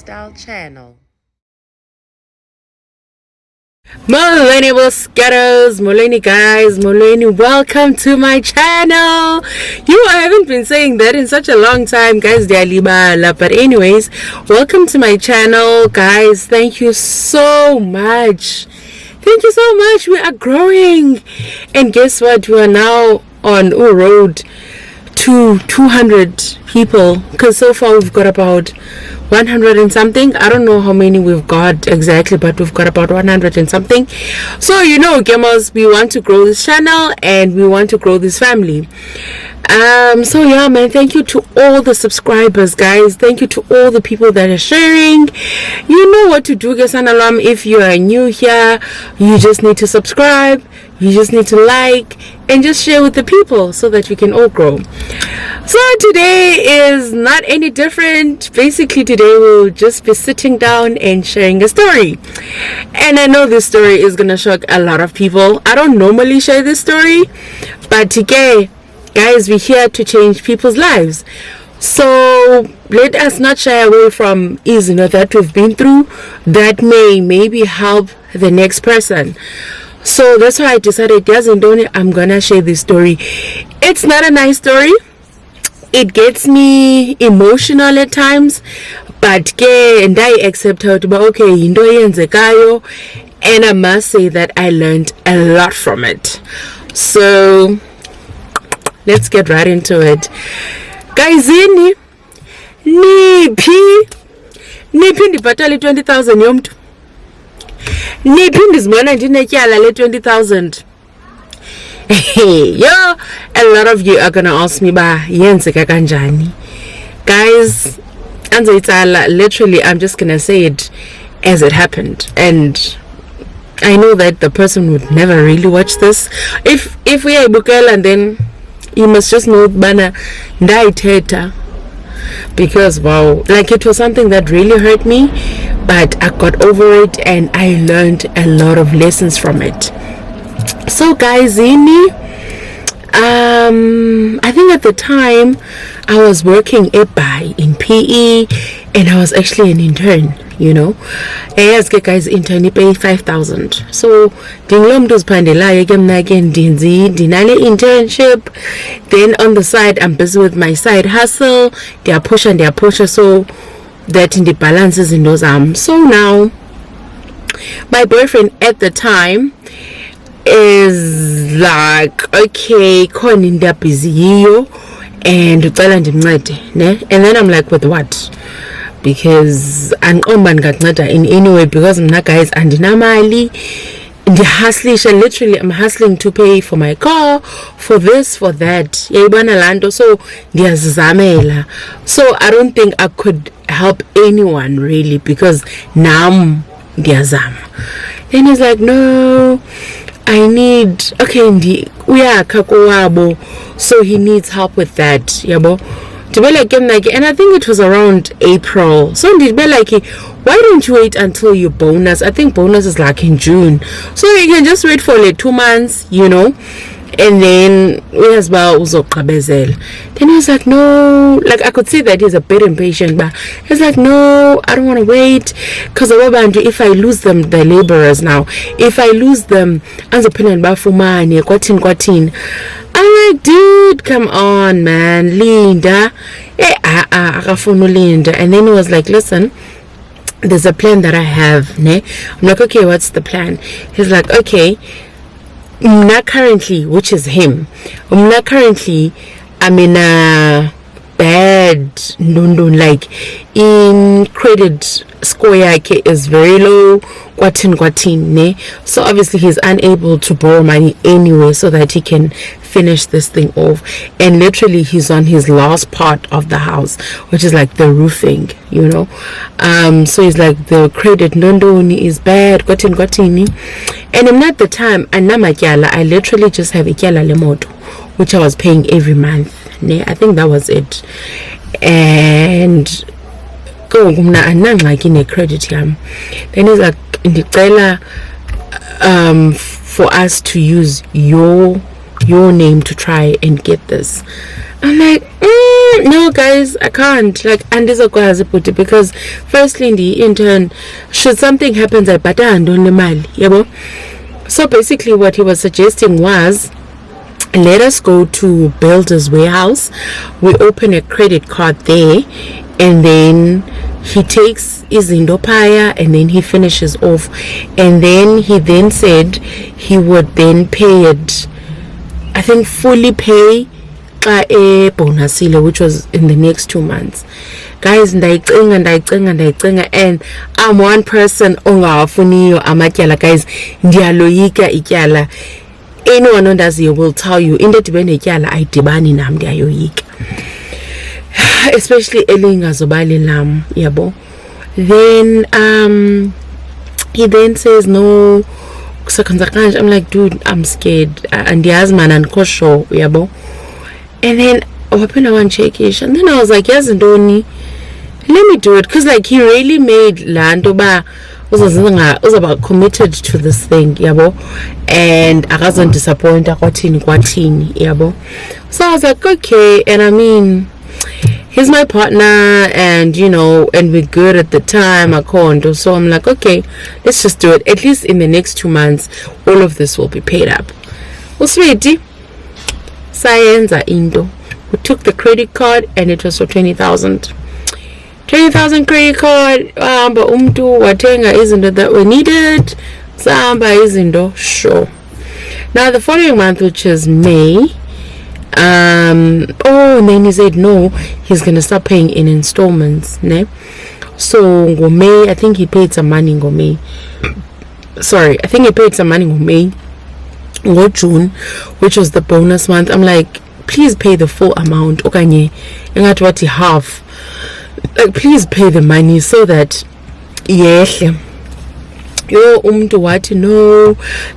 lifestyle channel. Molweni scatters, Molweni guys, Molweni, welcome to my channel. I haven't been saying that in such a long time, guys. But anyways, welcome to my channel, guys. Thank you so much. Thank you so much. We are growing, and guess what? We are now on a road to 200 people, because so far we've got about 100 and something. I don't know how many we've got exactly, but we've got about 100 and something. So gamers, we want to grow this channel and we want to grow this family. So yeah, man, thank you to all the subscribers, guys. Thank you to all the people that are sharing. You know what to do, guys. If you are new here, you just need to subscribe, you just need to like, and just share with the people so that we can all grow. So today is not any different. Basically today we'll just be sitting down and sharing a story, and I know this story is gonna shock a lot of people. I don't normally share this story, but today, guys, we're here to change people's lives. So let us not shy away from that we've been through that may maybe help the next person. So that's why I decided, I'm gonna share this story. It's not a nice story. It gets me emotional at times, but and I accept how to be okay, and I must say that I learned a lot from it. So let's get right into it. Guys, niphi ndibhatale 20,000 yomntu, niphi ndizibona ndinetyala le 20,000. A lot of you are gonna ask me yenzeka kanjani. Guys, literally I'm just gonna say it as it happened, and I know that the person would never really watch this. If we are bukela, and then you must just know bana ndaithetha, because wow, like it was something that really hurt me, but I got over it and I learned a lot of lessons from it. So guys, I think at the time I was working in PE, and I was actually an intern. Yes, guys, intern pay 5,000. So internship, then on the side I'm busy with my side hustle. They are push, so that in the balances in those arms. So now my boyfriend at the time is like, okay, they're busy and then I'm like, with what? Because in any way, because I'm not, guys, and literally I'm hustling to pay for my car, for this, for that. So I don't think I could help anyone really, because now then he's like, no, I need, we are kakowabo, so he needs help with that, and I think it was around April. So did be like, why don't you wait until your bonus? I think bonus is like in June, so you can just wait for like 2 months, and then then he's like, no, like I could see that he's a bit impatient, but he's like, no, I don't want to wait, because if I lose them, the laborers now, if I lose them, I'm like, dude, come on, man, Linda. Linda. And then he was like, listen, there's a plan that I have. I'm like, okay, what's the plan? He's like, okay, not currently, which is him. Not currently, I'm in a bad like in credit score is very low, so obviously he's unable to borrow money anyway so that he can finish this thing off, and literally he's on his last part of the house, which is like the roofing, so he's like, the credit is bad, and I'm not the time, and I literally just have a lemoto, which I was paying every month. I think that was it, and credit then he's like, for us to use your name to try and get this. I'm like, no guys, I can't. Like, and this is because firstly in the intern, should something happen, I better and only mali, yabo. So basically what he was suggesting was, let us go to Builder's Warehouse. We open a credit card there, and then he takes his Indopaya and then he finishes off. And then he then said he would then pay it, I think fully pay a bonus, which was in the next 2 months. Guys, ndayicinga, and I'm one person ongawafuniyo amatyala. Guys, ndiyaloyika ityala. Anyone who does it will tell you in the netyala ayidibani nam, ndiyayoyika, especially elingazobali lam, yabo. Then he then says no. I'm like, dude, I'm scared, and the man and kosho, yabo. And then open one checkish, and then I was like, yes, Ndoni, let me do it, because like he really made Landoba was about committed to this thing, yabo, and I wasn't disappointed. Yabo. So I was like, okay, and I mean, he's my partner, and you know, and we're good at the time, so I'm like, okay, let's just do it. At least in the next 2 months, all of this will be paid up. Well, sweetie, science indo. We took the credit card, and it was for 20,000. 20,000 credit card. But watenga isn't that we needed. Samba isn't sure. Now the following month, which is May. And then he said no, he's gonna start paying in installments, ne? So go May, I think he paid some money in May. Sorry, I think he paid some money in May. Go June, which was the bonus month. I'm like, please pay the full amount. Okanye, and what you have. Like, please pay the money so that no,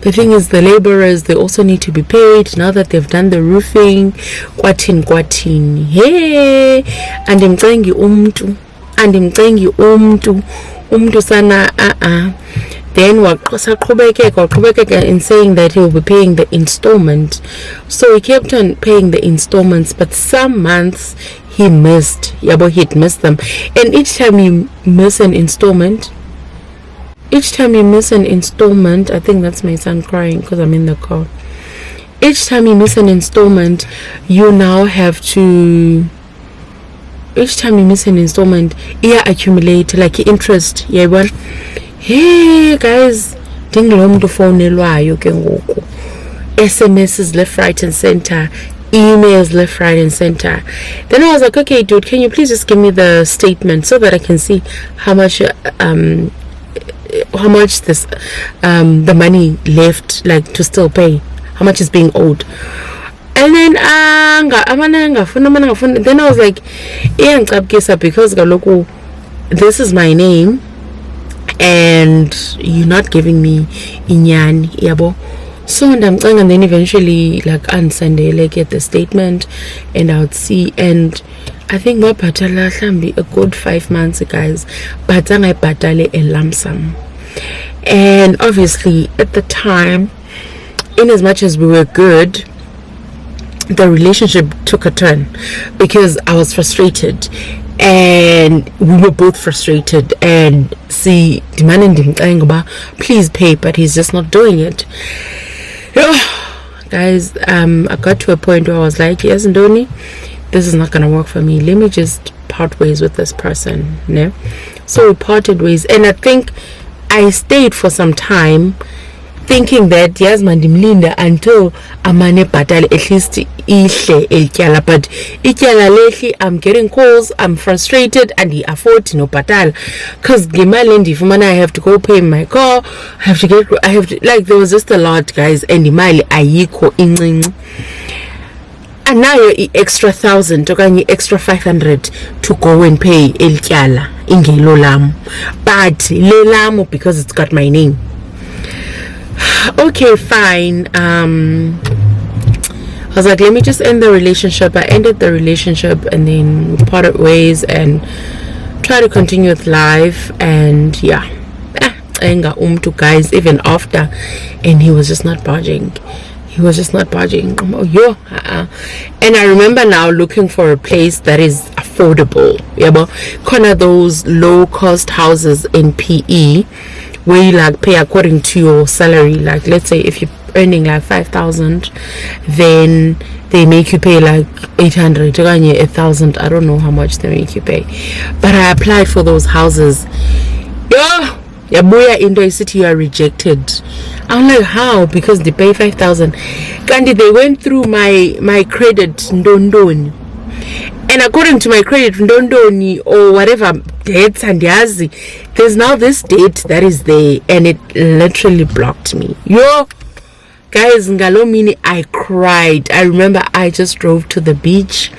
the thing is, the laborers, they also need to be paid now that they've done the roofing. Kwatin, hey, and I'm telling you umtu sana then wakubeka in saying that he will be paying the installment. So he kept on paying the installments, but some months he missed. He'd missed them, and each time you miss an installment, I think that's my son crying because I'm in the car. Each time you miss an installment, you now have to. Each time you miss an installment, accumulate like interest. Hey guys, dingilom to phone elwayo ke ngoku. SMSs left, right, and center. Emails left, right, and center. Then I was like, okay, dude, can you please just give me the statement so that I can see how much this the money left, like, to still pay, how much is being owed. And then then I was like, because this is my name and you're not giving me inyani, yabo. So and then eventually, like, on Sunday, I get the statement and I would see, and I think my patala can be a good 5 months, guys, but I patale a lump sum. And obviously at the time, in as much as we were good, the relationship took a turn because I was frustrated and we were both frustrated, and see demanding him, please pay, but he's just not doing it. Guys, I got to a point where I was like, yes, Ndoni, this is not gonna work for me, let me just part ways with this person, no? So we parted ways, and I think I stayed for some time thinking that yes, mandimlinda until amane batal at least ihle elkyala, but ityala lately I'm getting calls, I'm frustrated, and he afford no batal because gemali ndifumana, I have to go pay my car, I have to like, there was just a lot, guys, and imali ayikho incinci. And now you're extra 1,000 okanye extra 500 to go and pay elkyala ingelo lam, but le lam because it's got my name. Okay, fine. I was like, let me just end the relationship. I ended the relationship, and then we parted ways and try to continue with life. And yeah, guys, even after, and he was just not budging. he was just not budging. Oh, yo, and I remember now looking for a place that is affordable. Yeah, but kind of those low cost houses in PE where you like pay according to your salary. Like, let's say if you're earning like 5,000, then they make you pay like 800, 1,000. I don't know how much they make you pay, but I applied for those houses. Yabuya into city, you are rejected. I'm like, how? Because they pay 5,000. Kandi, they went through my credit ndondoni, and according to my credit ndondoni or whatever dates and yazi, there's now this date that is there, and it literally blocked me. Guys, ngalomini I cried. I remember I just drove to the beach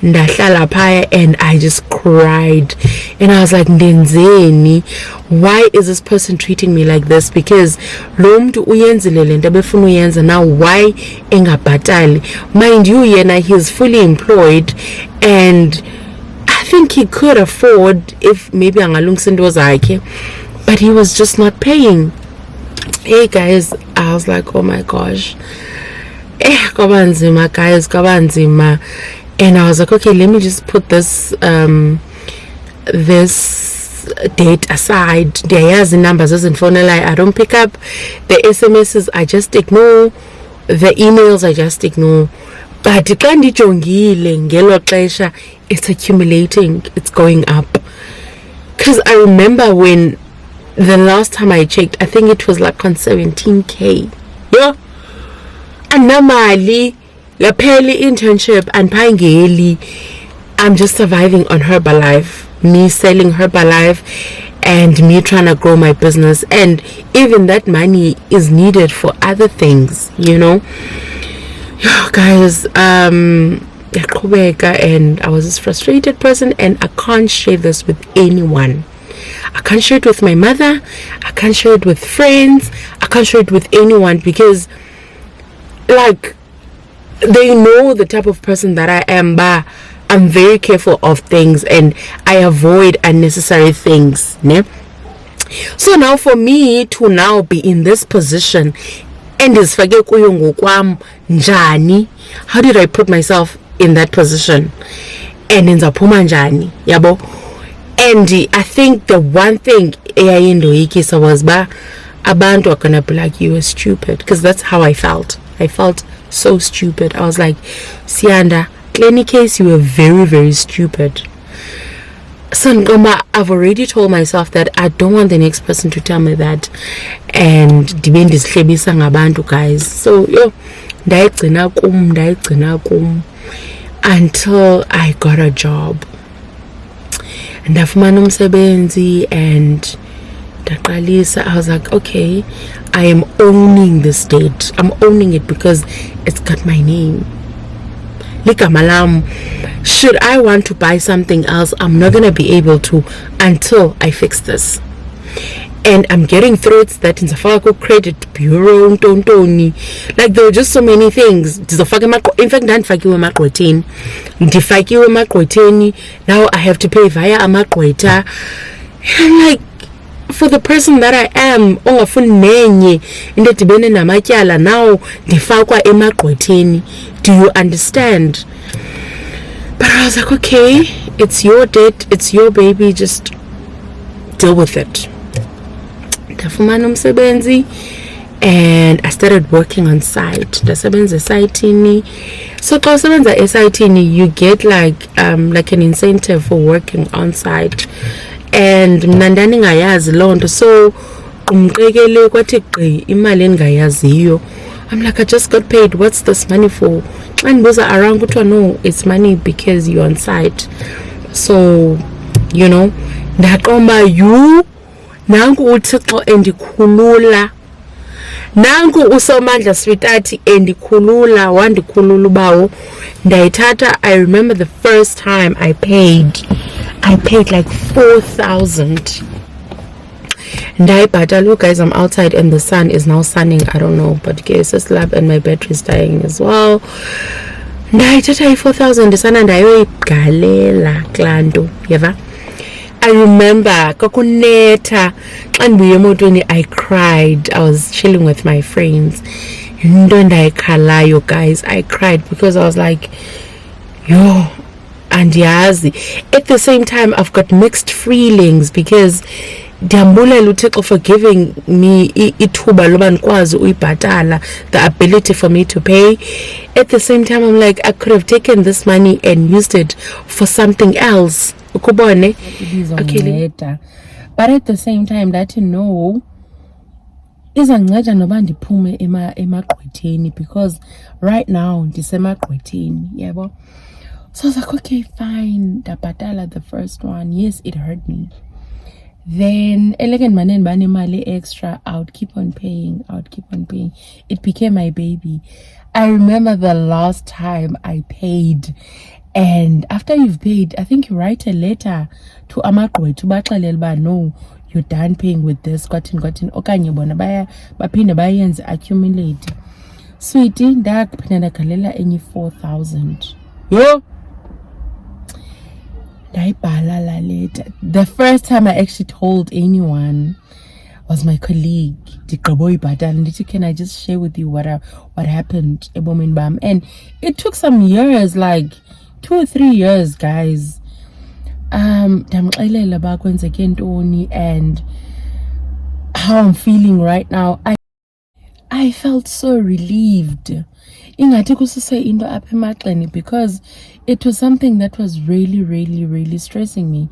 and I just cried, and I was like, Ndenzeni, why is this person treating me like this? Because lo mntu uyenzile lento ebefuna uyenza, now why engabhatali? Mind you, yena he's fully employed, and I think he could afford if maybe angalungisa into zakhe, but he was just not paying. Hey guys, I was like, oh my gosh, kabanzima guys, kabanzima. And I was like, okay, let me just put this this date aside. There are the numbers as in phone line, I don't pick up the SMSs, I just ignore the emails, I just ignore. But it's accumulating, it's going up. Because I remember when the last time I checked, I think it was like on 17k. Yeah. And namali, la peli internship and pangeli, I'm just surviving on Herbalife. Me selling Herbalife and me trying to grow my business. And even that money is needed for other things, you know. Yeah, guys, and I was this frustrated person, and I can't share this with anyone. I can't share it with my mother, I can't share it with friends, I can't share it with anyone, because like they know the type of person that I am, but I'm very careful of things and I avoid unnecessary things, ne? So now for me to now be in this position, and njani, how did I put myself in that position? And in njani, yabo. And I think the one thing was abantu are gonna be like, you are stupid, because that's how I felt. I felt so stupid. I was like, Sianda, in case you were very, very stupid. So I've already told myself that I don't want the next person to tell me that. And depend is ngabantu, guys. So until I got a job. And ndafumana umsebenzi and ndaqalisa. I was like, okay, I am owning this date. I'm owning it because it's got my name. Ligama lam. Should I want to buy something else, I'm not gonna be able to until I fix this. And I'm getting threats that in the credit bureau, tontoni, like there were just so many things. In fact, now I have to pay via amakweta. I'm like, for the person that I am, now do you understand? But I was like, okay, it's your debt, it's your baby, just deal with it. And I started working on site. So site, you get like an incentive for working on site. And mnandani ngayazi lonto, so I'm like, I just got paid, what's this money for? And goes around, no, it's money because you're on site. So, you know, you nangu uthixo endikhulula, nangu usomandla sweetheart endikhulula, wandikhulula ubawo ndayithatha. I remember the first time I paid like 4,000. Ndayibhatala. Look guys, I'm outside and the sun is now sunning, I don't know, but guess it's lab and my battery is dying as well. Ndayithatha 4,000 sana ndayoyigalela klanto, yeva. I remember kakuneta and I cried. I was chilling with my friends Ndondayikhalayo, guys. I cried because I was like, yo, andiyazi. At the same time, I've got mixed feelings because ndiyambulela uThixo for giving me ithuba loba ndikwazi uyibhatala, the ability for me to pay. At the same time, I'm like, I could have taken this money and used it for something else. Ukubone? Okay. But at the same time, that you know, izandinceda noba ndiphume emagqwetheni because right now ndisemagqwetheni, yebo. So I was like, okay, fine, ndabhatala the first one. Yes, it hurt me. Then elegant manen bani mali extra, I would keep on paying. It became my baby. I remember the last time I paid, and after you've paid, I think you write a letter to amagqwetha ubaxelele uba no, you're done paying with this, gotten okanye bona baphinde bayenze accumulate. Sweetie, ndakuphinda ndagalela enye 4,000. Yo, the first time I actually told anyone was my colleague. Can I just share with you what happened? And it took some years, like 2 or 3 years, guys. And how I'm feeling right now. I felt so relieved. Because it was something that was really, really, really stressing me.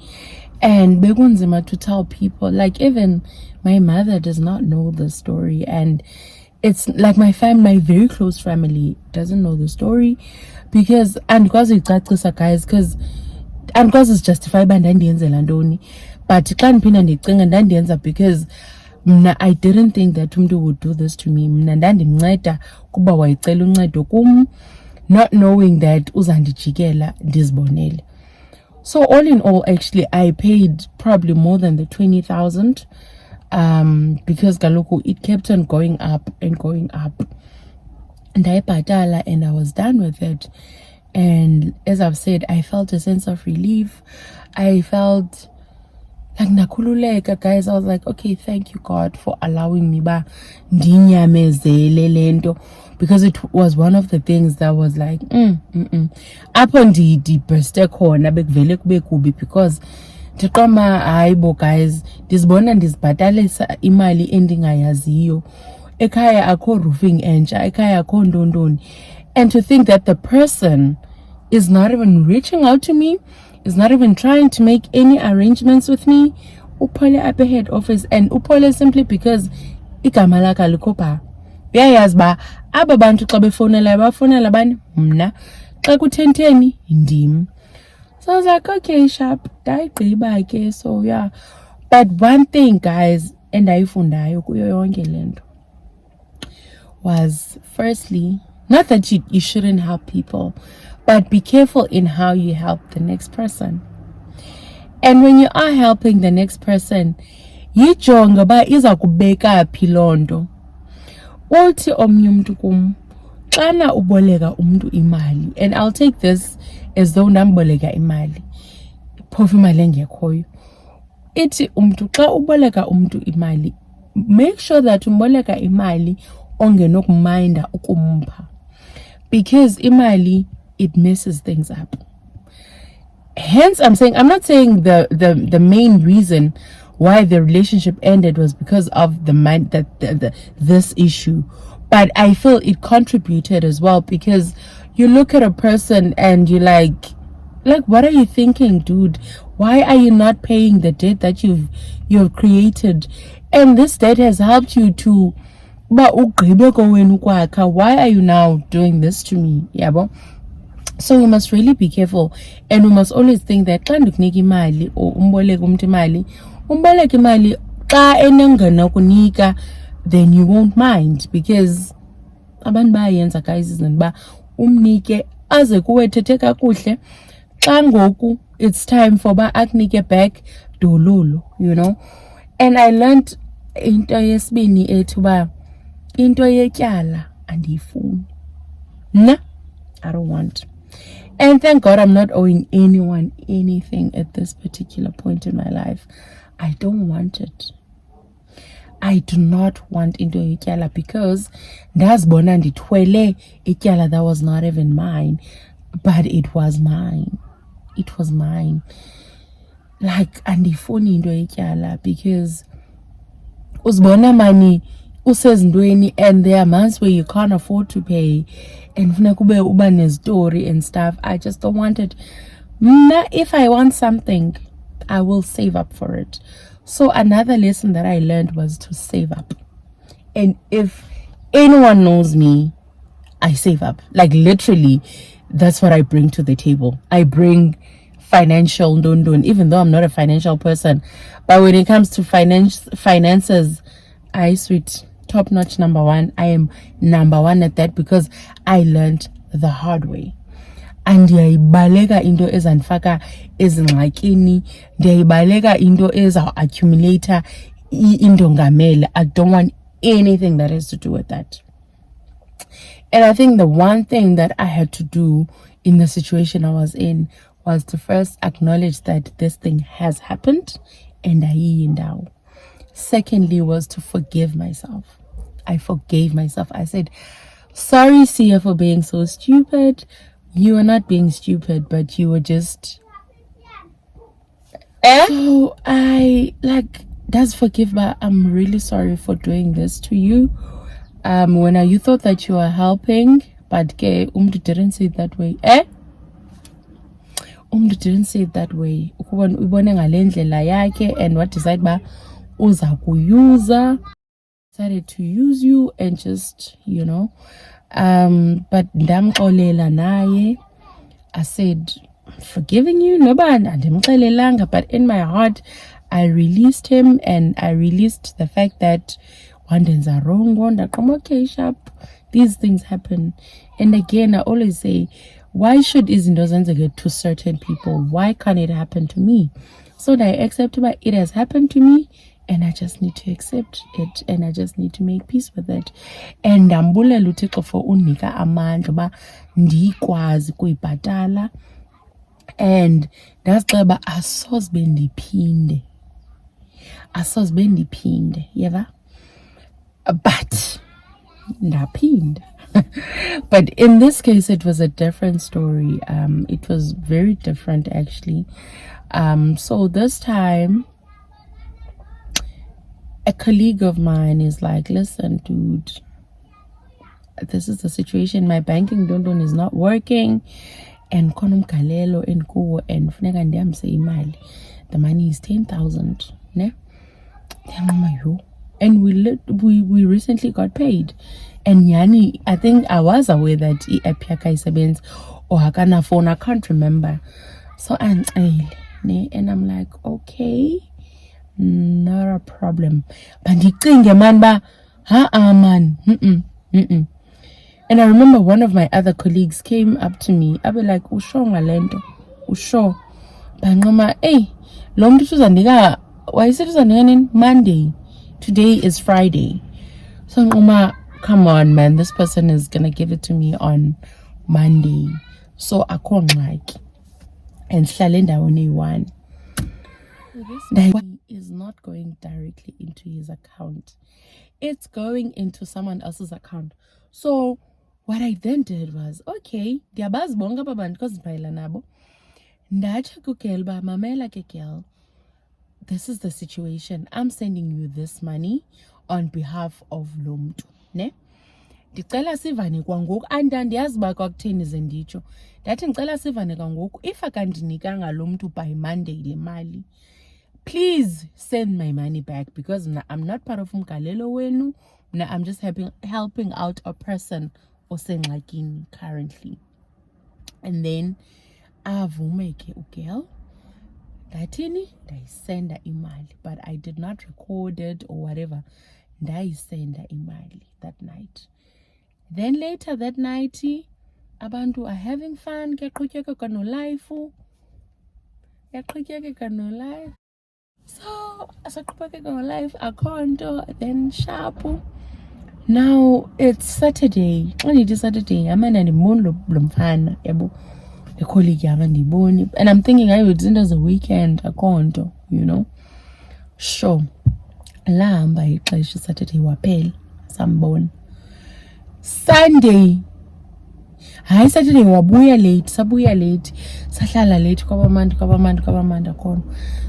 And begunzima to tell people, like even my mother does not know the story. And it's like my very close family doesn't know the story. Because, and because it's guys, because it's justified by ndandienzela ntoni. But xa ndiphinda ndicinga ndandiyenza because I didn't think that umntu would do this to me. Mna ndandimnceda kuba wayicela uncedo kum, not knowing that uzandijikela ndizibonele. So all in all, actually, I paid probably more than the 20,000 because kaloku it kept on going up and going up. And ndayibhatala and I was done with it. And as I've said, I felt a sense of relief. I felt like nakhululeka, guys. I was like, okay, thank you God for allowing me ba ndinyamezele lento, because it was one of the things that was like apho ndibheste khona bekuvele kube kubi because ndiqoma hayibo guys, ndizibona ndizibhatalisa imali endingayaziyo, ekhaya akho roofing entsha, ekhaya akho ntontoni. And to think that the person is not even reaching out to me, is not even trying to make any arrangements with me. Upole at the head office, and upole simply because igama lakhe alikho pha. Uyayazi ba aba bantu xa befonela bafonela bani? Mna. Xa kuthenteni ndim. So I was like, okay, sharp, dayigqiba ke. So yeah. But one thing, guys, endayifundayo kuyo yonke lento was, firstly, not that you shouldn't help people, but be careful in how you help the next person. And when you are helping the next person, yijonga ba iza kubeka phi lonto. Uthi omnye umntu kum, xana uboleka umntu imali, and I'll take this as though ndamboleka imali, phofu imali engekhoyo. Ithi umntu xa uboleka umntu imali, make sure that umboleka imali ongenokuminda ukumpha, because imali, it messes things up. Hence, I'm not saying the main reason why the relationship ended was because of this issue, but I feel it contributed as well, because you look at a person and you're like, what are you thinking, dude? Why are you not paying the debt that you've created? And this debt has helped you to, why are you now doing this to me? Yeah, so we must really be careful, and we must always think that xa ndikunika imali or umboleka umntu imali, umboleka imali xa enengena kunika, then you won't mind, because abantu bayenza guys izinto ba umnike aze kuwe thethe kakuhle, xa ngoku it's time for ba akunike back dololo, you know. And I learned into yesibini ethi ba into yetyala andiyifuni. I don't want. And thank God I'm not owing anyone anything at this particular point in my life. I don't want it. I do not want into ityala because ndazibona ndithwele ityala that was not even mine, but it was mine. It was mine. Like, andifuni into ityala because uzibona mani usezintweni, and there are months where you can't afford to pay and funeka ube uba nestory and stuff. I just don't want it. If I want something, I will save up for it. So another lesson that I learned was to save up. And if anyone knows me, I save up. Like, literally, that's what I bring to the table. I bring financial don, even though I'm not a financial person. But when it comes to finances, I sweet top notch number one. I am number one at that because I learned the hard way. And ndiyayibaleka into ezandifaka ezingxakini, ndiyayibaleka into eza-accumulator indongamela. I don't want anything that has to do with that. And I think the one thing that I had to do in the situation I was in was to first acknowledge that this thing has happened and ayiyindawo. Secondly was to forgive myself. I forgave myself. I said, sorry, Sia, for being so stupid. You were not being stupid, but you were just... So I, like, that's forgive, but I'm really sorry for doing this to you. When you thought that you were helping, but didn't say it that way. Didn't say it that way. Ubone ngale ndlela yakhe, and what decide ba uza kuyuza, decided to use you and just, you know. But ndamxolela naye. I said, forgiving you, no, but in my heart, I released him, and I released the fact that one days are wrong, one that come okay, sharp. These things happen. And again, I always say, why should izinto get to certain people? Why can't it happen to me? So that I accept it has happened to me, and I just need to accept it, and I just need to make peace with it. And ndambulela uThixo for unika amandla ba ndikwazi kuyibhatala, and ndazixeba asoze ndiphinde yeva, but ndaphinda. But in this case, it was a different story. It was very different, actually. So this time, a colleague of mine is like, listen, dude, this is the situation. My banking don is not working, and konum kalelo and ko and funeka ndiyamse imali. The money is 10,000, ne? And we recently got paid. And yani, I think I was aware that iapyaka isebenzi or hakana phone, I can't remember. So and I'm like, okay, not a problem. But ndicinge man ba man. And I remember one of my other colleagues came up to me. I be like, usho ngalento, usho. Bangoma, hey, lo mntu uzandika, wayise uzandika nini? Monday. Today is Friday. So ngoma, come on, man, this person is gonna give it to me on Monday. So I can't like, and Shalenda only one. That is not going directly into his account. It's going into someone else's account. So what I then did was, okay, diabaz bonga babantu kozibhayela nabo. Ndacha kukelba mamela kekel. This is the situation. I'm sending you this money on behalf of lo mntu, ne? Ndicela sivane kwangoku, andandiyazi ba kwakutheni zenditsho. Ndathi ndicela sivane kwangoku, if akandinikanga lo mntu by Monday le mali, please send my money back, because I'm not part of umgalelo wenu. I'm just helping out a person osengxakini currently. And then avumeke ugirl. Ndathini ndayisenda imali, but I did not record it or whatever. Ndayisenda imali that night. Then later that night, abantu are having fun. Kuyaqhutyeka kano life. So asaqhubeka kano life akhonto, then sharp. Now it's Saturday. When it is Saturday, amana ndiboni lo mfana yabo. A colleague and I'm thinking I would send us a weekend, a conto, you know. Sure. lahamba ixesha Saturday waphela sambona. Sunday hayi Saturday wabuya late, sabuya late, sahlala late kwabamandi khona.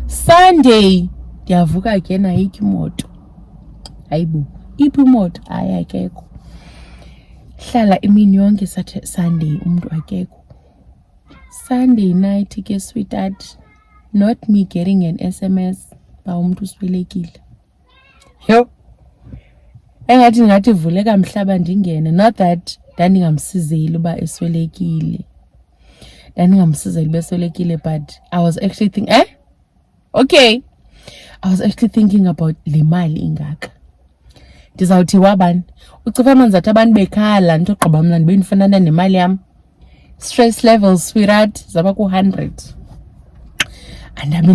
Sunday ndiyavuka again ayikho imoto. Hayibo iphi imoto ayakekho. Hlala imini yonke Sunday umuntu akekho. Sunday night ke sweetheart, not me getting an SMS ba umuntu uswelekile. Yo engathi vuleka mhlaba ndingene, not that ndandingamsizeli uba eswelekile, ndandingamsizeli beswelekile, but I was actually thinking okay, I was actually thinking about le mali ingaka. Ndizawuthi wabani ucifa amanzi athi abantu bekhala nto gqiba mna ndibendifanana nemali yam. Stress levels sweetheart zaba ku-100. Andabi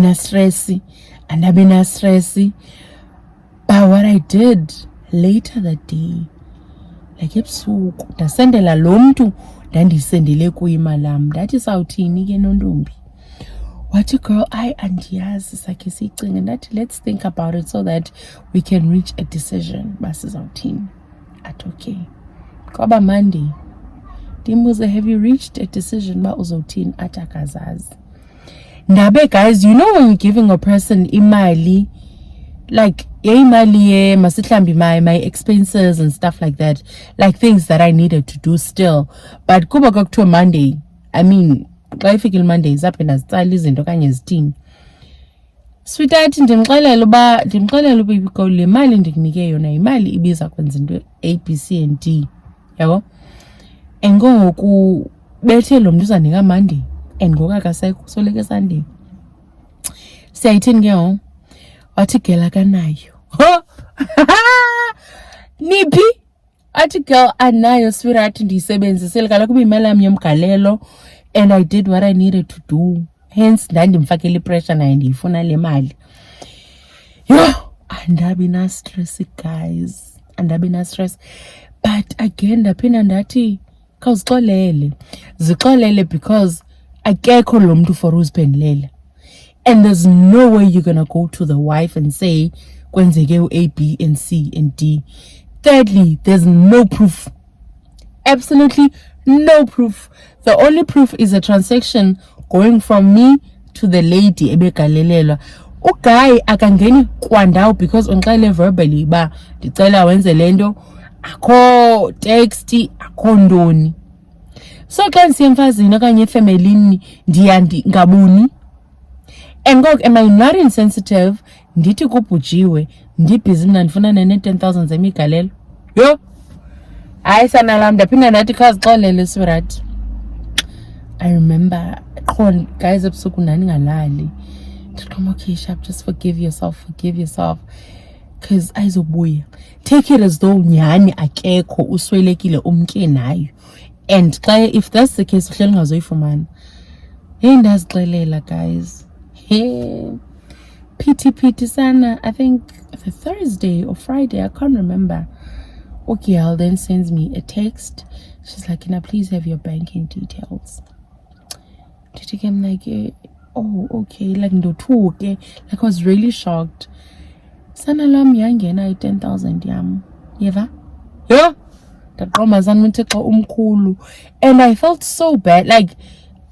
na stress. But what I did later that day, like ebusuku ndasendela lo mntu ndandiyisendele kuye imali yam, ndathi sawuthini ke nontombi, wathi girl andiyazi sakhe siyicinge. Ndathi let's think about it so that we can reach a decision basizawuthini. Athi okay. Kwaba Monday ndimbuze, have you reached a decision ba uzawuthini? Athi akazazi. Ndabe guys, you know when you're giving a person imali, like imali masihlambi my expenses and stuff like that, like things that I needed to do still, but kuba kwakuthiwa Monday, I mean xa ifikile Monday zaphinda zitsala izinto okanye zithini. Sweetheart ndimxelela uba because le mali ndikunike yona imali ibiza kwenza into A B C and D, yabo. Ngoku bethe lo mntu uzanika Monday and ngoku akasekho soleke Sunday. Siyayithini ke ho? Wathi girl akanayo. Niphi? Athi girl anayo sweetheart ndiyisebenzisile kaloku ibimali yam yomgalelo and I did what I needed to do. Hence ndandimfakela ipressure naye ndiyifuna le mali. Yo, andabi na stress guys. Andabi na stress. But again ndaphinda ndathi zixolele because akekho lo mntu for uziphendulele. And there's no way you're gonna go to the wife and say kwenzeke A, B, and C and D. Thirdly, there's no proof. Absolutely no proof. The only proof is a transaction going from me to the lady ebegalelelwa. Uguy akangeni kwandawo because unxele verbally ba ndicela wenze lento, akho text, akho ndoni. So xa ndisiyemfazini okanye efemelini ngabuni. And ngoku am I not insensitive? Ndithi kubhujiwe ndibhizi mna ndifuna ne-10,000 zemigalelo. Yo hayi sana lam ndaphinda ndathi khazixolele sweetheart. I remember guys ebusuku ndandingalali ndiqoma okay sharp, just forgive yourself because ayizobuya. Take it as though nyhani akekho uswelekile umke nayo, and if that's the case uhleli ungazoyifumana. Hey ndazixelela guys. Hey, pity sana. I think the Thursday or Friday, I can't remember. Okiel then sends me a text. She's like, can I please have your banking details? I'm like, oh, okay. Like, okay. Like, I was really shocked. Sana lam yangena 10,000 yam. Yeva? Yeah. And I felt so bad. Like,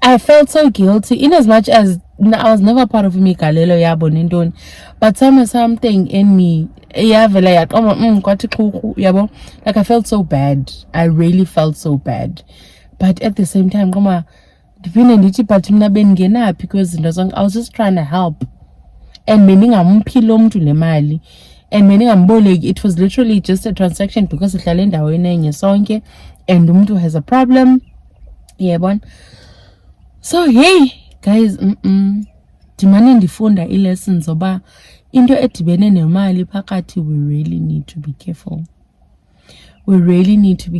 I felt so guilty in as much as I was never part of imigalelo yabo nentoni, but something in me like I felt so bad. I really felt so bad, but at the same time but because I was just trying to help, and meaning and meaning it was literally just a transaction because and umuntu has a problem. So hey guys, dimane ndifunda i-lessons oba into edibene nemali phakathi, we really need to be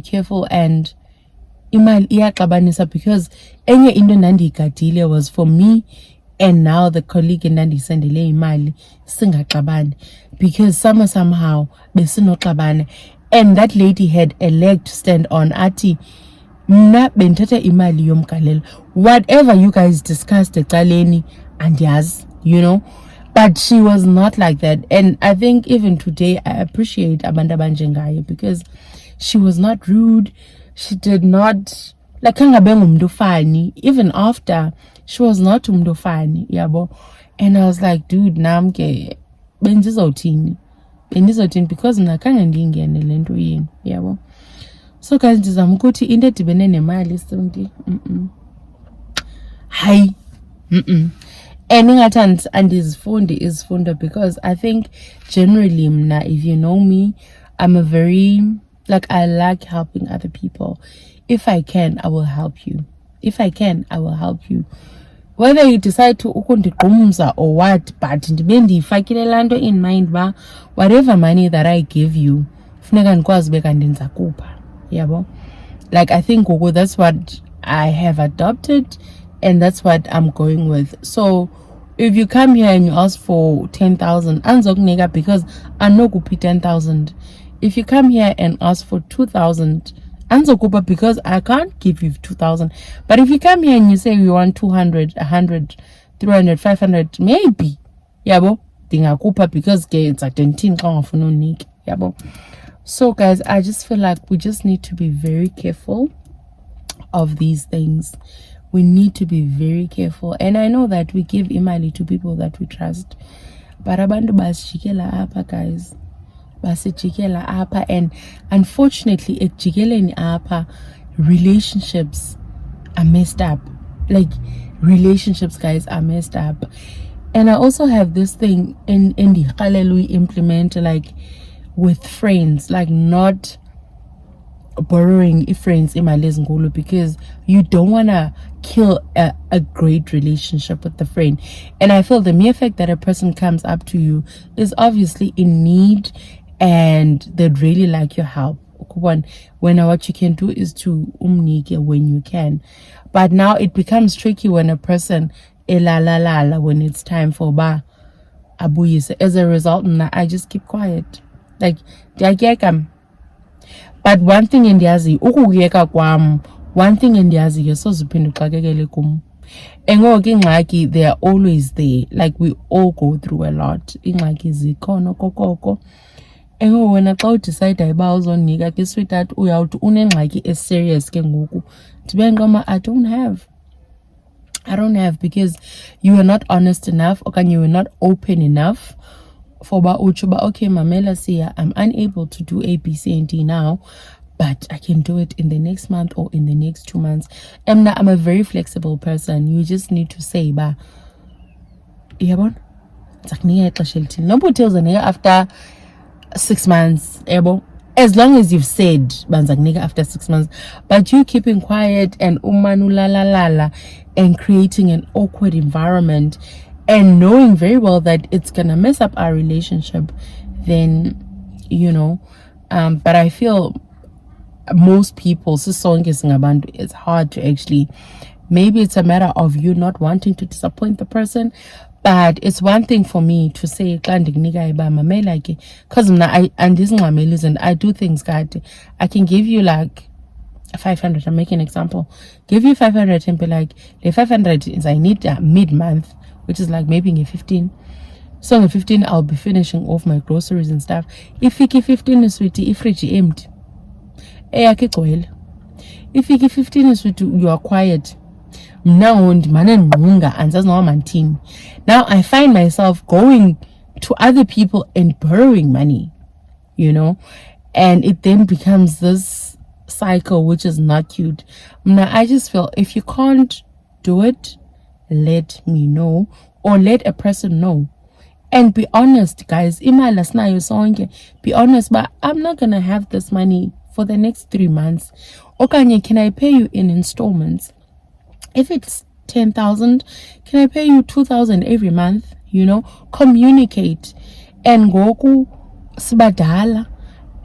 careful. And imali iyaxabanisa because enye into ndandiyigadile was for me and now the colleague endandiyisendele imali singaxabani because somehow besinoxabana, and that lady had a leg to stand on. Athi mna bendithatha imali yomgalelo, whatever you guys discussed ecaleni andiyazi, But she was not like that. And I think even today I appreciate Abanda Banjengayo because she was not rude. She did not like even after she was not umdofani, yabo. And I was like, dude, namke benzizotini. Because nakanga ndingene lento yini, yabo. So guys, ndizama ukuthi into edibene nemali sonke. Hi. And is because I think generally if you know me, I'm a very I like helping other people. If I can, I will help you. If I can, I will help you. Whether you decide to ukundiqumza or what, but ndifakile lando in mind ba whatever money that I give you, funeka ndikwazi beka ndenza kupha. Yabo. Like I think that's what I have adopted and that's what I'm going with. So if you come here and you ask for 10,000, anzokunika because I know kupi 10,000. If you come here and ask for 2,000, anzokupa because I can't give you 2,000. But if you come here and you say you want 200, 100, 300, 500, maybe, yabo, dingakupa because it's a 10 yabo. So guys, I just feel like we just need to be very careful of these things. We need to be very careful. And I know that we give imali to people that we trust. But abantu basijikela apa, guys. Basijikela apa. And unfortunately, ejikeleni apa, relationships are messed up. Like, relationships, guys, are messed up. And I also have this thing in the Hallelujah implement, like, with friends, like not borrowing friends in my ngulu because you don't want to kill a great relationship with the friend. And I feel the mere fact that a person comes up to you is obviously in need and they'd really like your help. When what you can do is to umnike when you can. But now it becomes tricky when a person when it's time for ba abuyise. As a result, I just keep quiet. Like but one thing in ndiyazi ukuyeka kwam, one thing in ndiyazi yesoziphinda uxakekele kum. Engoku ingxaki, they are always there. Like we all go through a lot. Ingxaki zikhona kokoko. Engoku wena xa udecide uba uzonika ke sweetheart uyawuthi unengxaki serious ke ngoku. Ndibe nqoma I don't have because you were not honest enough or you were not open enough. For uchuba, okay, Mamela Sia, I'm unable to do A, B, C, and D now, but I can do it in the next month or in the next 2 months. I'm a very flexible person. You just need to say, ba, yabon, nobody tells a nigga after 6 months, as long as you've said, banzak after 6 months, but you keeping quiet and umanu la la la la and creating an awkward environment and knowing very well that it's gonna mess up our relationship, then but I feel most people it's hard to actually, maybe it's a matter of you not wanting to disappoint the person, but it's one thing for me to say because listen, I do things, God, I can give you like 500, I'm making an example, give you 500 and be like, the 500 is I need mid-month, which is like maybe in 15. So in 15, I'll be finishing off my groceries and stuff. If you 15 is sweetie, if fridge empty. If you 15 is sweetie, you are quiet. Now I find myself going to other people and borrowing money, and it then becomes this cycle, which is not cute. Now I just feel if you can't do it, let me know or let a person know and be honest, guys. Be honest, but I'm not gonna have this money for the next 3 months. Okay, can I pay you in installments? If it's 10,000, can I pay you 2,000 every month? Communicate. And goku sibadala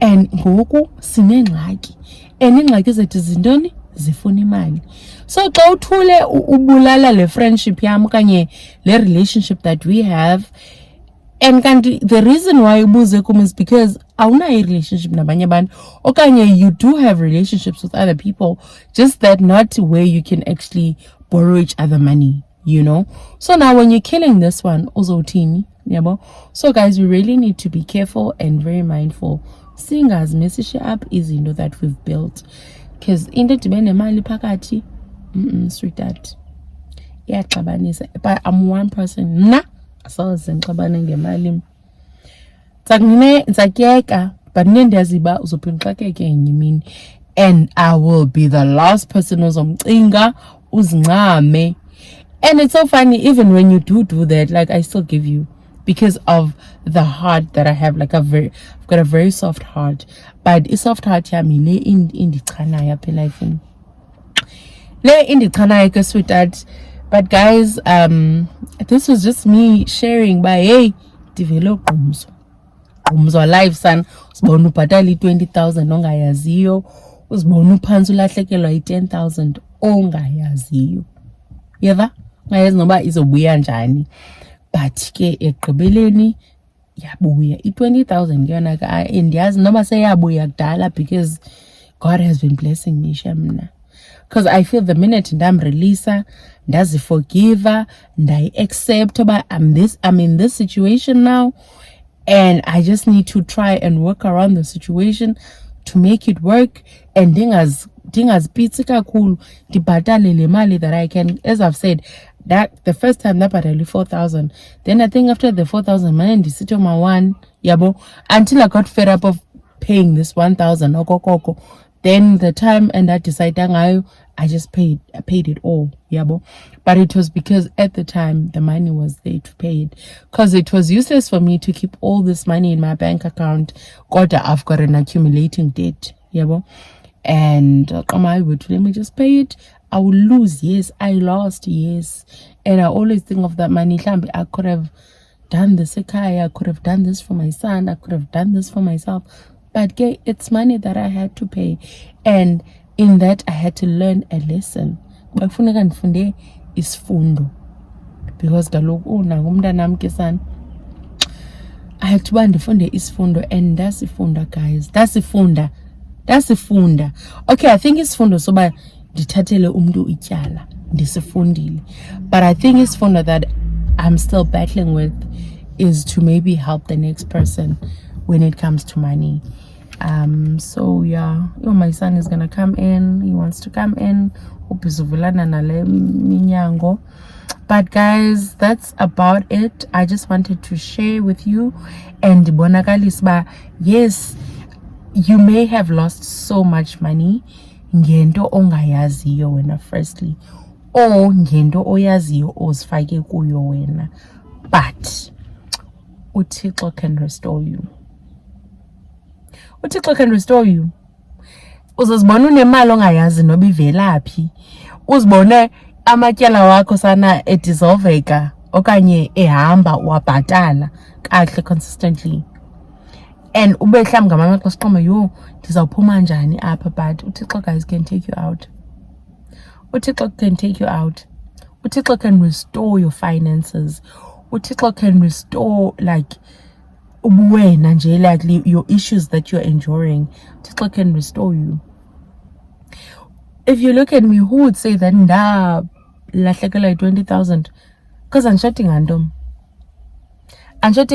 and goku sinengxaki and ingxaki zethu zintoni zifuna imali. So xa uthule ubulala le friendship yam kanye le relationship that we have, and the reason why ubuze kum is because awunayo relationship nabanye abantu okanye you do have relationships with other people, just that not where you can actually borrow each other money. So now when you're killing this one, uzotini yabo. So guys, we really need to be careful and very mindful seeing as message up izinto that we've built, because into dibe nemali phakathi sweetheart iyaxabanisa. But I'm one person asoze ngixabane ngemali ntsakuyeka, but nendiyaziba uzophinda uxakeke enye imini, and I will be the last person ozomcinga uzincame. And it's so funny, even when you do that, like I still give you, because of the heart that I have. Like I've got a very soft heart, but a soft heart yami le indichana apha elifini, le indichana ke sweetheart. But guys, this was just me sharing by hey develop umzwa life son, usibona ubhatala i-20,000 ongayaziyo, uzibona uphansi ulahlekelwa i-10,000 ongayaziyo, yeva ngayazi noba izobuya njani, but ke ekugqibeleni yabuya i-20,000 kuyona ka, andiyazi noba seyabuya kudala, because God has been blessing me shamna. Because I feel the minute ndamreleasa, ndaziforgiva, ndayi-accept uba I'm in this situation now, and I just need to try and work around the situation to make it work. And ndingazipitsi kakhulu, ndibhatale le mali that I can. As I've said, that the first time ndabhatala 4,000, then I think after the 4,000 mane ndisithi my one yabo, until I got fed up of paying this 1,000 okokoko. Then the time and I decided ngayo, I paid it all, yabo. But it was because at the time the money was there to pay it, because it was useless for me to keep all this money in my bank account. God, I've got an accumulating debt, yabo. And let me just pay it. I will lose, yes. I lost, yes. And I always think of that money. I could have done this, I could have done this for my son, I could have done this for myself. But it's money that I had to pay, and in that I had to learn a lesson. Bakufuneka ndifunde isifundo, because kaloku nangumntanam ke son, I had to ndifunde isifundo, and dasifunda guys, dasifunda. Okay, I think isifundo soba ndithathele umntu ityala ndisifundile, but I think isifundo that I'm still battling with is to maybe help the next person when it comes to money. So yeah, my son is gonna come in. He wants to come in. Hope izuvulana nale minyango. But guys, that's about it. I just wanted to share with you, and bonakalisba, yes, you may have lost so much money ngento ongayaziyo wena firstly, or ngento oyaziyo ozifake kuyo wena, but uThixo can restore you. uThixo can restore you. Uzozibona unemali ongayazi noba ivelaphi, uzibone amatyala wakho sana edissolveka okanye ehamba wabhatala kahle consistently, and ube mhlawumbi ngamanye amaxesha uqombe yo ndizawuphuma njani apha. But uThixo guys can take you out. uThixo can take you out. uThixo can restore your finances. uThixo can restore like ubuwena nje, like your issues that you're enduring. uThixo can restore you. If you look at me, who would say that ndalahlekelwa like 20,000? Because andishoti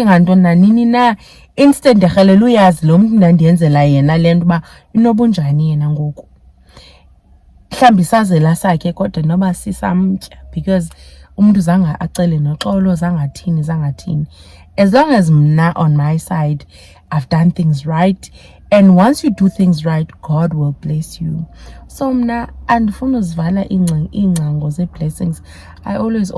nganto nanini na, instant ndirhalela uyazi lo mntu ndandiyenzela yena le nto uba inobunjani yena ngoku. Mhlawumbi isazela sakhe kodwa noba sisamtya, because umntu zange acele noxolo, zangathini. As long as mna on my side, I've done things right. And once you do things right, God will bless you. So mna andifuna uzivala iingcango ze-blessings. I always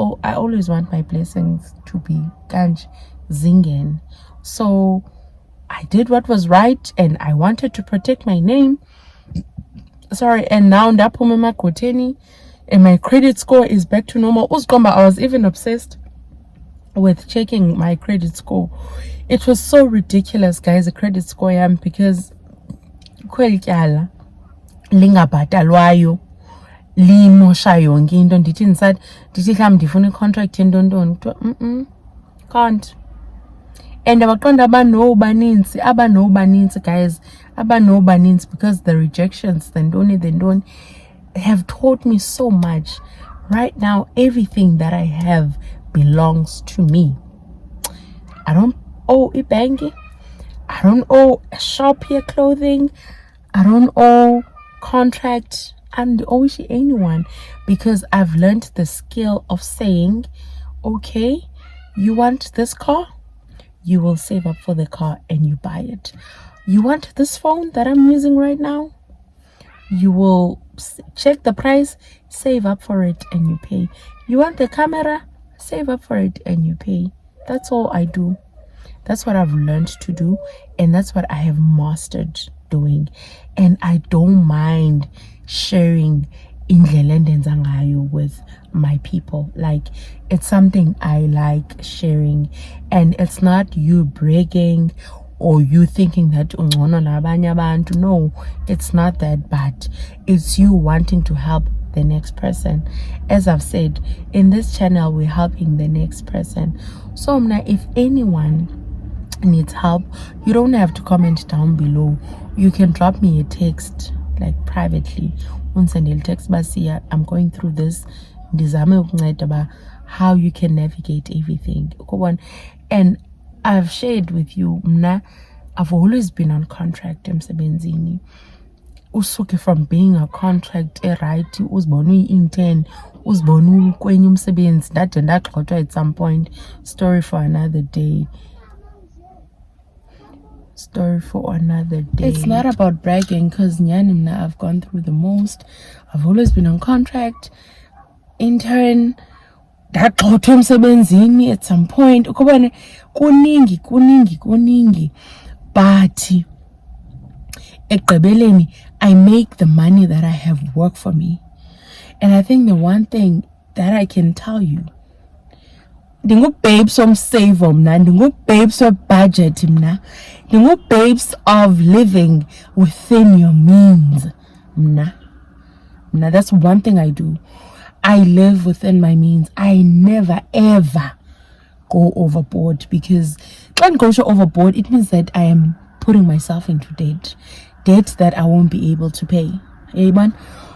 want my blessings to be kanje zingen. So I did what was right, and I wanted to protect my name. Sorry, and now ndaphuma emagqwetheni, and my credit score is back to normal. Uziqomba, I was even obsessed with checking my credit score. It was so ridiculous, guys, the credit score yam, because kweli tyala lingabhatalwayo limosha yonke into. Ndithi mhlawumbi ndifuna i-contract yentontoni, can't. And abaqonda abano banintsi guys, abano banintsi, because the rejections, the ntoni have taught me so much. Right now, everything that I have belongs to me. I don't owe a bank. I don't owe a shop here clothing. I don't owe contract. I don't owe anyone, because I've learned the skill of saying, okay, you want this car, you will save up for the car and you buy it. You want this phone that I'm using right now, you will check the price, save up for it, and you pay. You want the camera, save up for it and you pay. That's all I do. That's what I've learned to do, and that's what I have mastered doing. And I don't mind sharing with my people. Like, it's something I like sharing, and it's not you bragging or you thinking that no, it's not that bad. It's you wanting to help the next person. As I've said, in this channel we're helping the next person. So now, if anyone needs help, you don't have to comment down below. You can drop me a text, like privately. Unsendele text basiya, I'm going through this, ndizame ukunceda about how you can navigate everything. And I've shared with you, I've always been on contract emsebenzini. Usuke from being a contract right, uzibona uyi-intern, uzibona kwenye umsebenzi, ndade ndagxothwa at some point. Story for another day. It's not about bragging, because I've gone through the most. I've always been on contract, intern, ndagxothwa emsebenzini at some point. Kuningi. But ekugqibeleni, I make the money that I have work for me. And I think the one thing that I can tell you, babes of save babes of budget babes of living within your means. That's one thing I do. I live within my means. I never ever go overboard, because when I go overboard, it means that I am putting myself into debt that I won't be able to pay. Amen.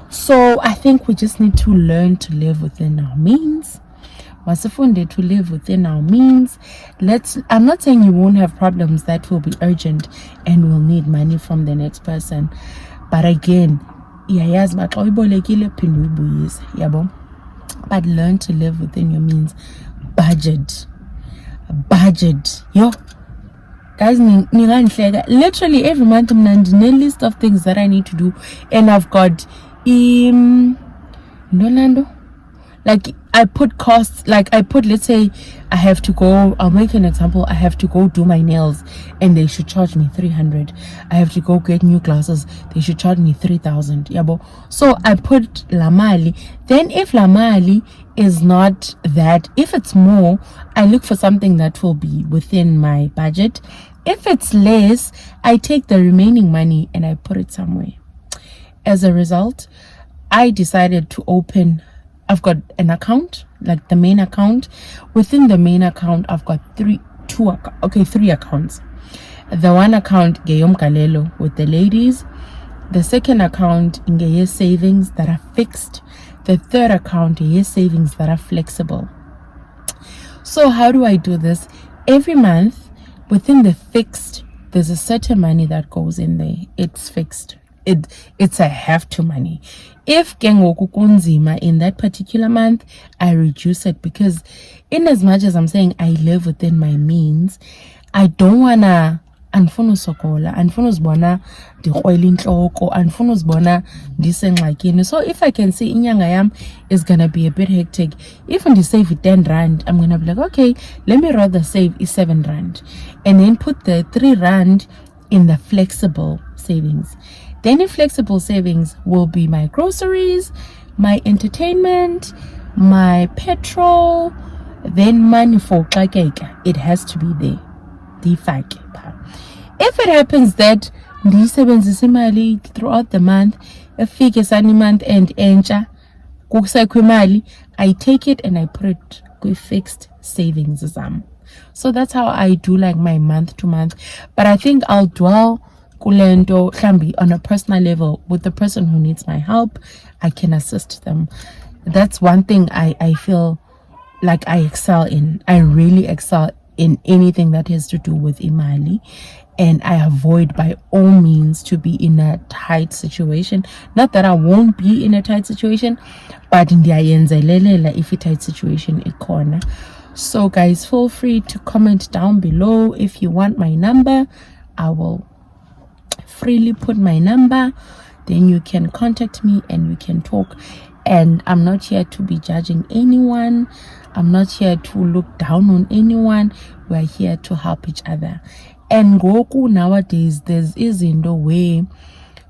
So I think we just need to learn to live within our means. Masifunde to live within our means. I'm not saying you won't have problems that will be urgent and will need money from the next person, but again, but learn to live within your means. Budget, yo guys, literally every month I'm a list of things that I need to do, and I've got like I put costs, like I put, let's say I have to go, I'll make an example, I have to go do my nails and they should charge me 300. I have to go get new glasses, they should charge me 3,000. So I put lamali. Then if lamali is not that, if it's more, I look for something that will be within my budget. If it's less, I take the remaining money and I put it somewhere. As a result, I decided to open, I've got an account, like the main account. Within the main account, I've got three accounts. The one account, Gayom Galelo, with the ladies. The second account, Ngeye savings that are fixed. The third account, Ngeye savings that are flexible. So how do I do this? Every month, within the fixed, there's a certain money that goes in there. It's fixed. It's a have to money. If kengoku kunzima in that particular month, I reduce it, because in as much as I'm saying I live within my means, I don't wanna andifuna usokola, andifuna uzibona ndikrwela intloko, andifuna uzibona ndisengxakini. So if I can see inyanga yam is gonna be a bit hectic, if I save 10 rand, I'm gonna be like, okay, let me rather save 7 rand and then put the 3 rand in the flexible savings. Then in flexible savings will be my groceries, my entertainment, my petrol, then money for xakeka. It has to be there. If it happens that ndisebenzisa imali throughout the month, ifike sani month end entsha kusekho imali, I take it and I put it with fixed savings zam. So that's how I do like my month to month. But I think I'll dwell kulento hlambi on a personal level with the person who needs my help. I can assist them. That's one thing I feel like I excel in. I really excel in anything that has to do with imali, and I avoid by all means to be in a tight situation. Not that I won't be in a tight situation, but ndiyayenzelela if a tight situation ikhona. So guys, feel free to comment down below if you want my number. I will freely put my number, then you can contact me and we can talk. And I'm not here to be judging anyone, I'm not here to look down on anyone. We're here to help each other. And Goku, nowadays there's no way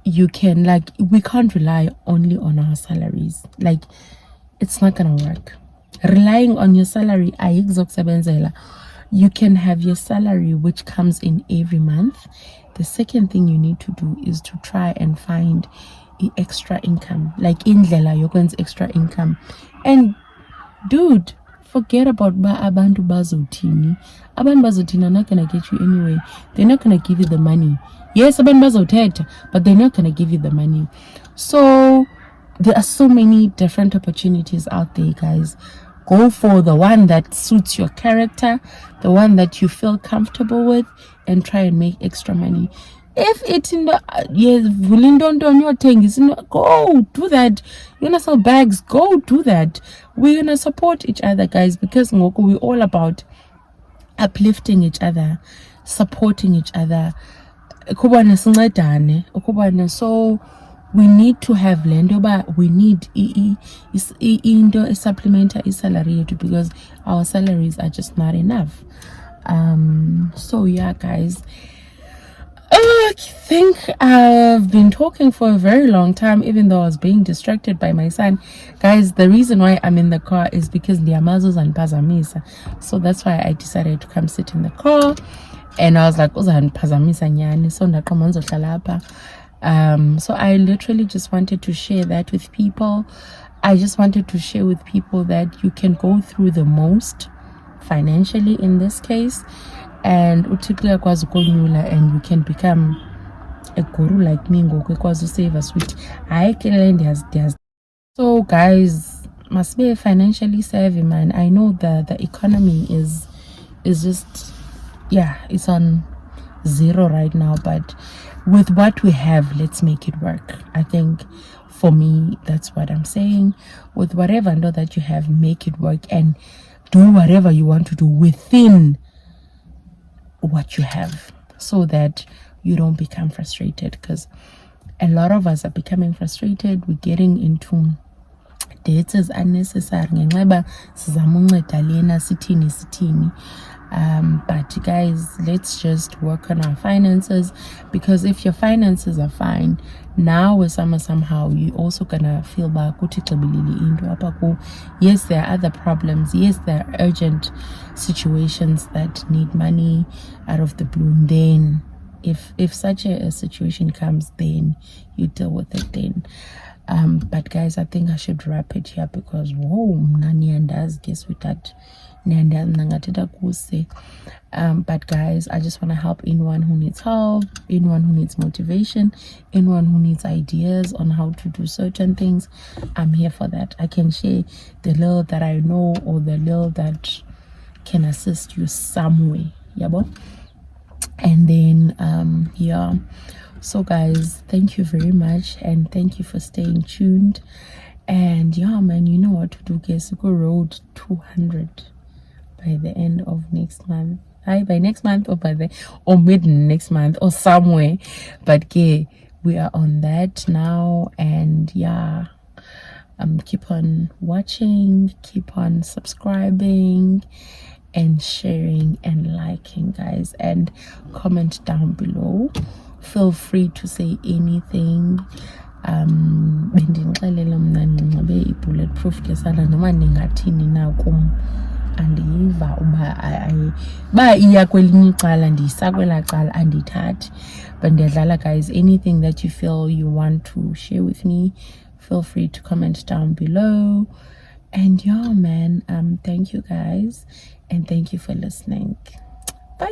you can, like, we can't rely only on our salaries. Like, it's not gonna work. Relying on your salary, you can have your salary which comes in every month. The second thing you need to do is to try and find extra income, like indlela yokwenza extra income. And dude, forget about abantu bazothini. Abantu bazothini are not gonna get you anyway. They're not gonna give you the money. Yes, abantu bazothetha, but they're not gonna give you the money. So there are so many different opportunities out there, guys. Go for the one that suits your character, the one that you feel comfortable with, and try and make extra money. If it's in the go do that. You're gonna sell bags, go do that. We're gonna support each other, guys, because we're all about uplifting each other, supporting each other. So we need to have lendo, but we need into supplement salary because our salaries are just not enough. So yeah, guys, I think I've been talking for a very long time, even though I was being distracted by my son. Guys, the reason why I'm in the car is because Ndiamazos and Pazamisa. So that's why I decided to come sit in the car. And I was like, Pazamisa nyani. So I literally just wanted to share that with people. I just wanted to share with people that you can go through the most financially in this case, and uthixo akwazi ukonyula, and you can become a guru like me ngoku ekwazi usave sweet. Hayi ke le ndiyazi. So guys, must be financially savvy, man. I know the economy is just, yeah, it's on zero right now, but with what we have, let's make it work. I think for me, that's what I'm saying. With whatever know that you have, make it work and do whatever you want to do within what you have, so that you don't become frustrated, because a lot of us are becoming frustrated. We're getting into debts as unnecessary ngenxa sizama unceda lena sithini. But guys, let's just work on our finances, because if your finances are fine now, somehow you also gonna feel back. Yes, there are other problems. Yes, there are urgent situations that need money out of the blue. And then if such a situation comes, then you deal with it then. But guys, I think I should wrap it here, because whoa, nani andas guess with that. But guys, I just want to help anyone who needs help, anyone who needs motivation, anyone who needs ideas on how to do certain things. I'm here for that. I can share the little that I know, or the little that can assist you some way. Yeah, but and then yeah. So guys, thank you very much, and thank you for staying tuned. And yeah, man, you know what to do, guys. Go road 200 by the end of next month. By next month, or mid next month, or somewhere. But yeah, we are on that now. And yeah, keep on watching, keep on subscribing and sharing and liking, guys, and comment down below. Feel free to say anything. Bendinixelela mna ndinxibe i-bulletproof ke sana, noma ndingathini na kum andiyiva uba iya kwelinye icala ndiyisa kwelaa cala, andithathi. But ndiyadlala, guys. Anything that you feel you want to share with me, feel free to comment down below. And yeah, man, thank you guys, and thank you for listening. Bye.